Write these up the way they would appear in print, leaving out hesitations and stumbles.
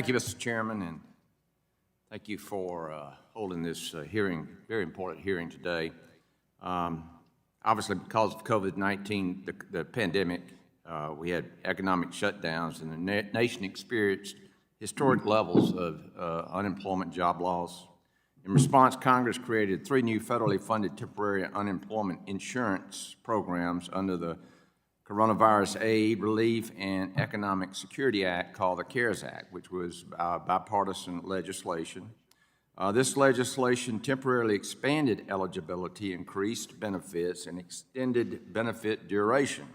Thank you, Mr. Chairman, and thank you for holding this hearing, very important hearing today. Obviously, because of COVID-19, the pandemic, we had economic shutdowns, and the nation experienced historic levels of unemployment, job loss. In response, Congress created 3 new federally funded temporary unemployment insurance programs under the Coronavirus Aid, Relief, and Economic Security Act called the CARES Act, which was bipartisan legislation. This legislation temporarily expanded eligibility, increased benefits, and extended benefit duration.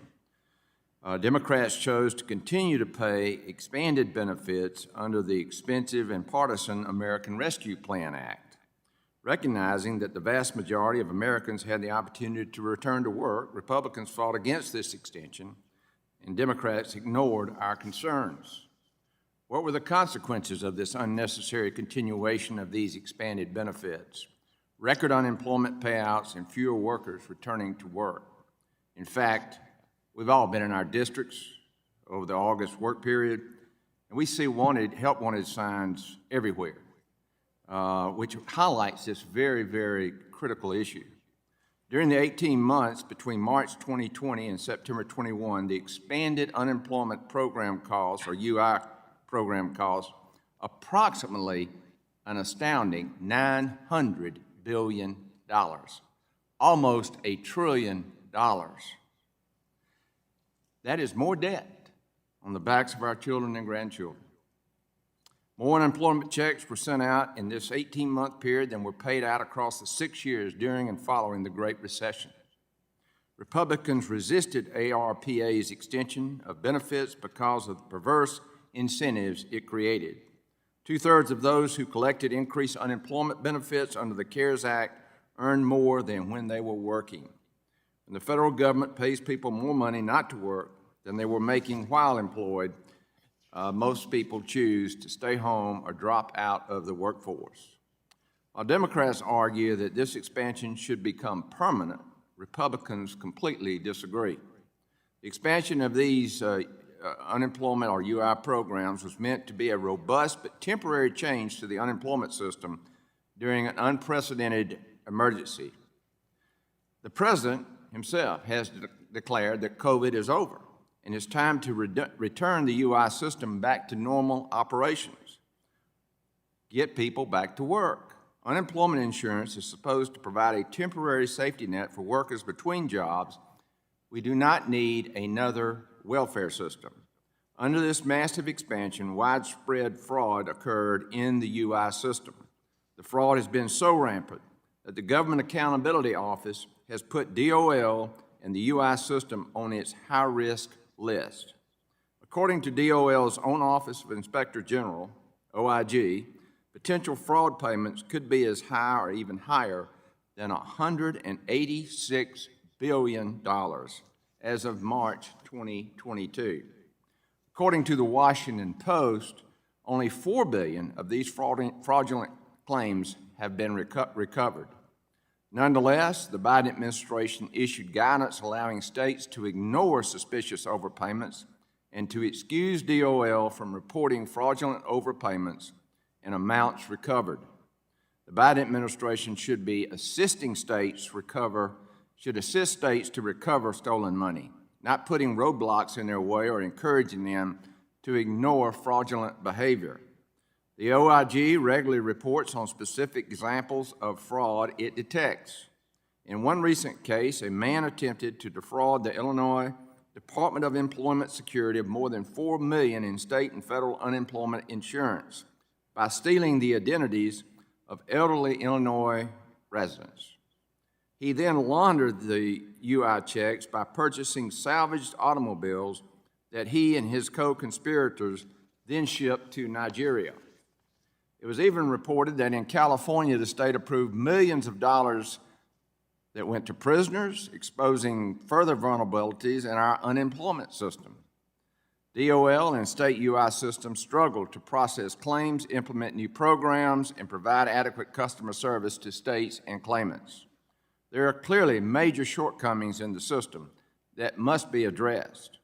Democrats chose to continue to pay expanded benefits under the expensive and partisan American Rescue Plan Act. Recognizing that the vast majority of Americans had the opportunity to return to work, Republicans fought against this extension, and Democrats ignored our concerns. What were the consequences of this unnecessary continuation of these expanded benefits? Record unemployment payouts and fewer workers returning to work. In fact, we've all been in our districts over the August work period, and we see help wanted signs everywhere. Which highlights this very, very critical issue. During the 18 months between March 2020 and September 21, the expanded unemployment program costs, or UI program costs, approximately an astounding $900 billion, almost $1 trillion. That is more debt on the backs of our children and grandchildren. More unemployment checks were sent out in this 18-month period than were paid out across the 6 years during and following the Great Recession. Republicans resisted ARPA's extension of benefits because of the perverse incentives it created. 2/3 of those who collected increased unemployment benefits under the CARES Act earned more than when they were working. When the federal government pays people more money not to work than they were making while employed, most people choose to stay home or drop out of the workforce. While Democrats argue that this expansion should become permanent, Republicans completely disagree. The expansion of these unemployment or UI programs was meant to be a robust but temporary change to the unemployment system during an unprecedented emergency. The President himself has declared that COVID is over, and it's time to return the UI system back to normal operations. Get people back to work. Unemployment insurance is supposed to provide a temporary safety net for workers between jobs. We do not need another welfare system. Under this massive expansion, widespread fraud occurred in the UI system. The fraud has been so rampant that the Government Accountability Office has put DOL and the UI system on its high-risk list. According to DOL's own Office of Inspector General, OIG, potential fraud payments could be as high or even higher than $186 billion as of March 2022. According to the Washington Post, only $4 billion of these fraudulent claims have been recovered. Nonetheless, the Biden administration issued guidance allowing states to ignore suspicious overpayments and to excuse DOL from reporting fraudulent overpayments and amounts recovered. The Biden administration should assist states to recover stolen money, not putting roadblocks in their way or encouraging them to ignore fraudulent behavior. The OIG regularly reports on specific examples of fraud it detects. In one recent case, a man attempted to defraud the Illinois Department of Employment Security of more than $4 million in state and federal unemployment insurance by stealing the identities of elderly Illinois residents. He then laundered the UI checks by purchasing salvaged automobiles that he and his co-conspirators then shipped to Nigeria. It was even reported that in California, the state approved millions of dollars that went to prisoners, exposing further vulnerabilities in our unemployment system. DOL and state UI systems struggle to process claims, implement new programs, and provide adequate customer service to states and claimants. There are clearly major shortcomings in the system that must be addressed.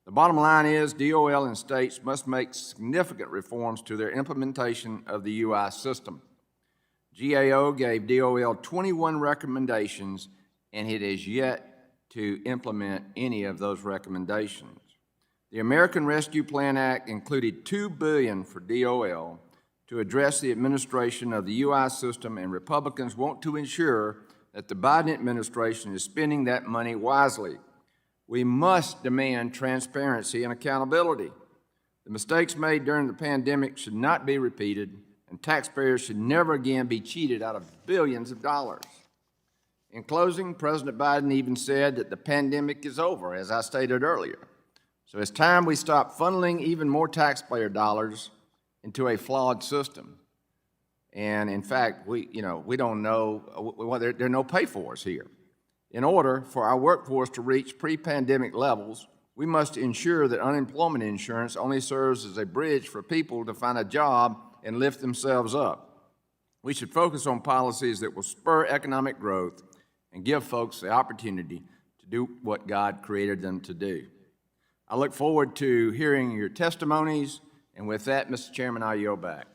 The bottom line is DOL and states must make significant reforms to their implementation of the UI system. GAO gave DOL 21 recommendations, and it has yet to implement any of those recommendations. The American Rescue Plan Act included $2 billion for DOL to address the administration of the UI system, and Republicans want to ensure that the Biden administration is spending that money wisely. We must demand transparency and accountability. The mistakes made during the pandemic should not be repeated, and taxpayers should never again be cheated out of billions of dollars. In closing, President Biden even said that the pandemic is over, as I stated earlier. So it's time we stop funneling even more taxpayer dollars into a flawed system. And in fact, we don't know, there are no pay-fors here. In order for our workforce to reach pre-pandemic levels, we must ensure that unemployment insurance only serves as a bridge for people to find a job and lift themselves up. We should focus on policies that will spur economic growth and give folks the opportunity to do what God created them to do. I look forward to hearing your testimonies, and with that, Mr. Chairman, I yield back.